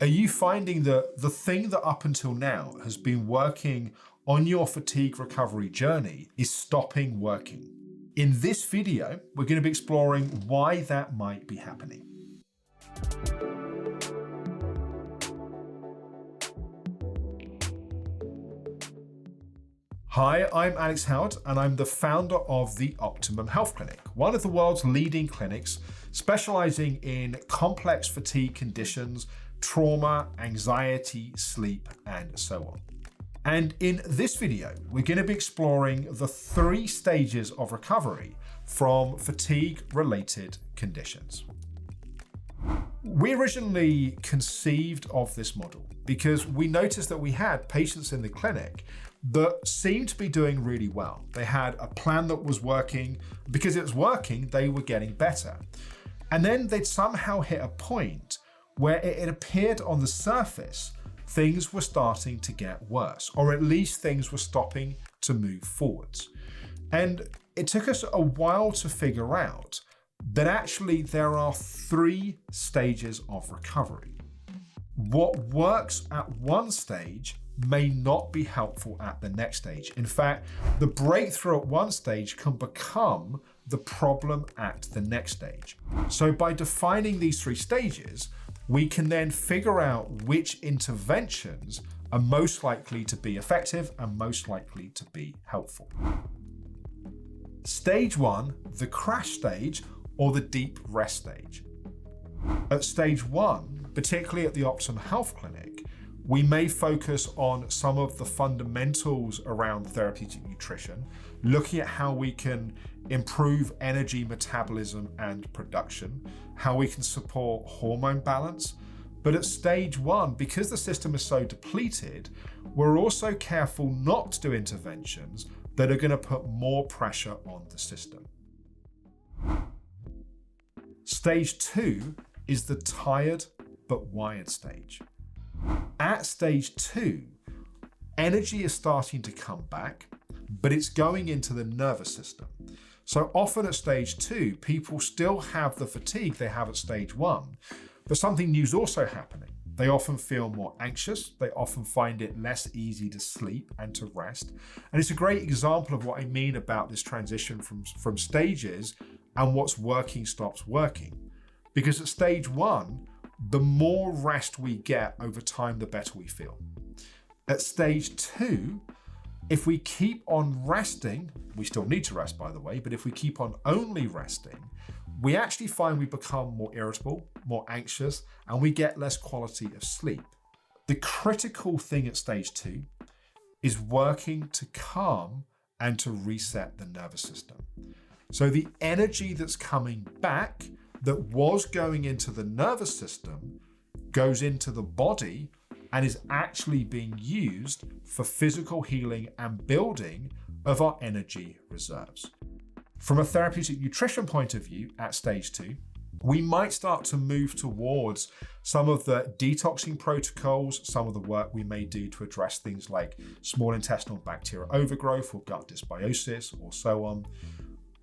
Are you finding that the thing that up until now has been working on your fatigue recovery journey is stopping working? In this video, we're going to be exploring why that might be happening. Hi, I'm Alex Howard, and I'm the founder of the Optimum Health Clinic, one of the world's leading clinics specializing in complex fatigue conditions, trauma, anxiety, sleep, and so on. And in this video, we're going to be exploring the 3 stages of recovery from fatigue-related conditions. We originally conceived of this model because we noticed that we had patients in the clinic that seemed to be doing really well. They had a plan that was working. Because it was working, they were getting better. And then they'd somehow hit a point where it appeared on the surface things were starting to get worse, or at least things were stopping to move forwards. And it took us a while to figure out that actually there are 3 stages of recovery. What works at one stage may not be helpful at the next stage. In fact, the breakthrough at one stage can become the problem at the next stage. So by defining these 3 stages, we can then figure out which interventions are most likely to be effective and most likely to be helpful. Stage 1, the crash stage or the deep rest stage. At stage 1, particularly at the Optimum Health Clinic, we may focus on some of the fundamentals around therapeutic nutrition, looking at how we can improve energy metabolism and production, how we can support hormone balance. But at stage 1, because the system is so depleted, we're also careful not to do interventions that are going to put more pressure on the system. Stage 2 is the tired but wired stage. At stage 2, energy is starting to come back, but it's going into the nervous system. So often at stage 2, people still have the fatigue they have at stage 1, but something new is also happening. They often feel more anxious. They often find it less easy to sleep and to rest. And it's a great example of what I mean about this transition from stages and what's working stops working. Because at stage 1, the more rest we get over time, the better we feel. At stage 2, if we keep on resting, we still need to rest by the way, but if we keep on only resting, we actually find we become more irritable, more anxious, and we get less quality of sleep. The critical thing at stage 2 is working to calm and to reset the nervous system. So the energy that's coming back that was going into the nervous system goes into the body and is actually being used for physical healing and building of our energy reserves. From a therapeutic nutrition point of view, at stage 2, we might start to move towards some of the detoxing protocols, some of the work we may do to address things like small intestinal bacterial overgrowth or gut dysbiosis or so on.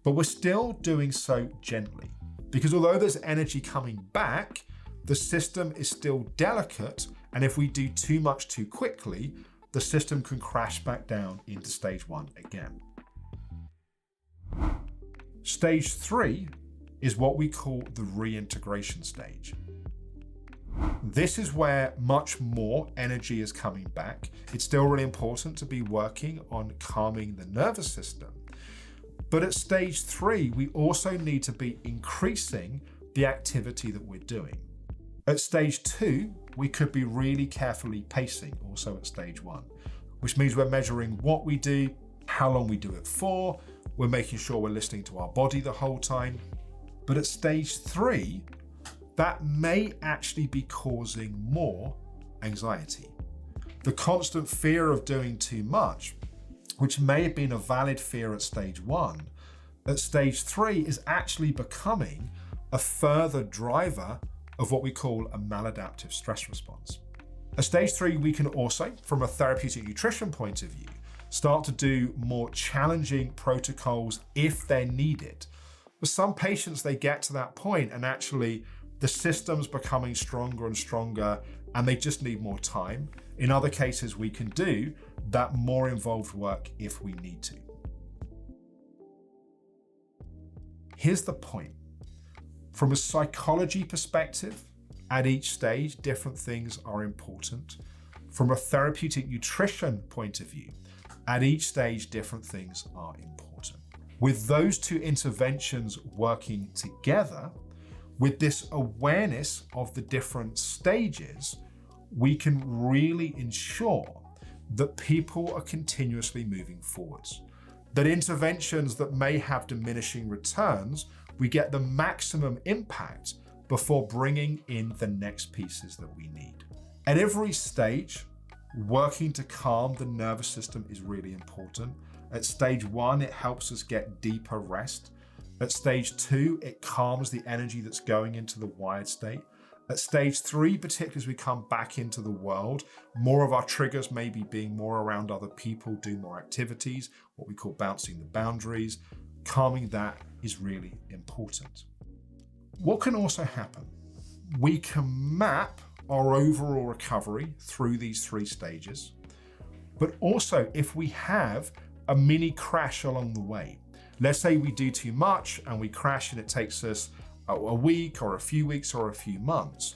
But we're still doing so gently. Because although there's energy coming back, the system is still delicate, and if we do too much too quickly, the system can crash back down into stage 1 again. Stage 3 is what we call the reintegration stage. This is where much more energy is coming back. It's still really important to be working on calming the nervous system. But at stage 3, we also need to be increasing the activity that we're doing. At stage 2, we could be really carefully pacing also at stage 1, which means we're measuring what we do, how long we do it for, we're making sure we're listening to our body the whole time. But at stage 3, that may actually be causing more anxiety. The constant fear of doing too much, which may have been a valid fear at stage 1, at stage 3 is actually becoming a further driver of what we call a maladaptive stress response. At stage 3, we can also, from a therapeutic nutrition point of view, start to do more challenging protocols if they're needed. For some patients, they get to that point and actually the system's becoming stronger and stronger and they just need more time. In other cases, we can do that more involved work if we need to. Here's the point. From a psychology perspective, at each stage, different things are important. From a therapeutic nutrition point of view, at each stage, different things are important. With those two interventions working together, with this awareness of the different stages, we can really ensure that people are continuously moving forwards. That interventions that may have diminishing returns, we get the maximum impact before bringing in the next pieces that we need. At every stage, working to calm the nervous system is really important. At stage 1, it helps us get deeper rest. At stage 2, it calms the energy that's going into the wired state. At stage 3, particularly as we come back into the world, more of our triggers may be being more around other people, do more activities, what we call bouncing the boundaries. Calming that is really important. What can also happen? We can map our overall recovery through these 3 stages, but also if we have a mini crash along the way, let's say we do too much and we crash and it takes us a week or a few weeks or a few months,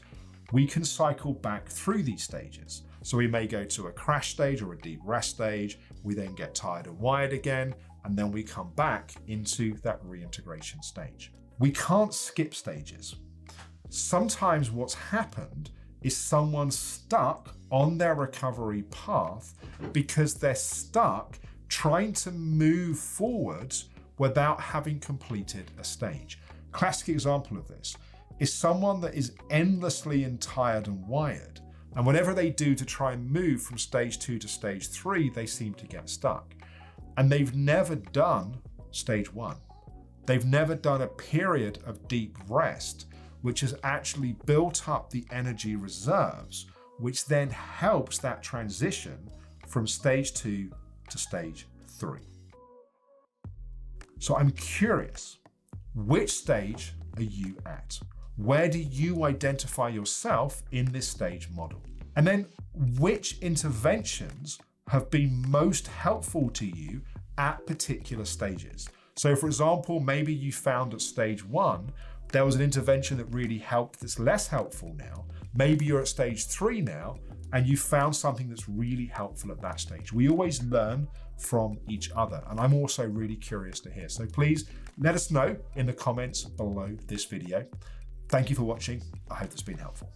we can cycle back through these stages. So we may go to a crash stage or a deep rest stage, we then get tired and wired again, and then we come back into that reintegration stage. We can't skip stages. Sometimes what's happened is someone's stuck on their recovery path because they're stuck trying to move forwards without having completed a stage. Classic example of this is someone that is endlessly tired and wired, and whatever they do to try and move from stage 2 to stage 3, they seem to get stuck. And they've never done stage 1. They've never done a period of deep rest, which has actually built up the energy reserves, which then helps that transition from stage 2 to stage 3. So I'm curious, which stage are you at? Where do you identify yourself in this stage model? And then which interventions have been most helpful to you at particular stages? So for example, maybe you found at stage 1, there was an intervention that really helped that's less helpful now. Maybe you're at stage 3 now and you found something that's really helpful at that stage. We always learn from each other, and I'm also really curious to hear. So please let us know in the comments below this video. Thank you for watching. I hope it's been helpful.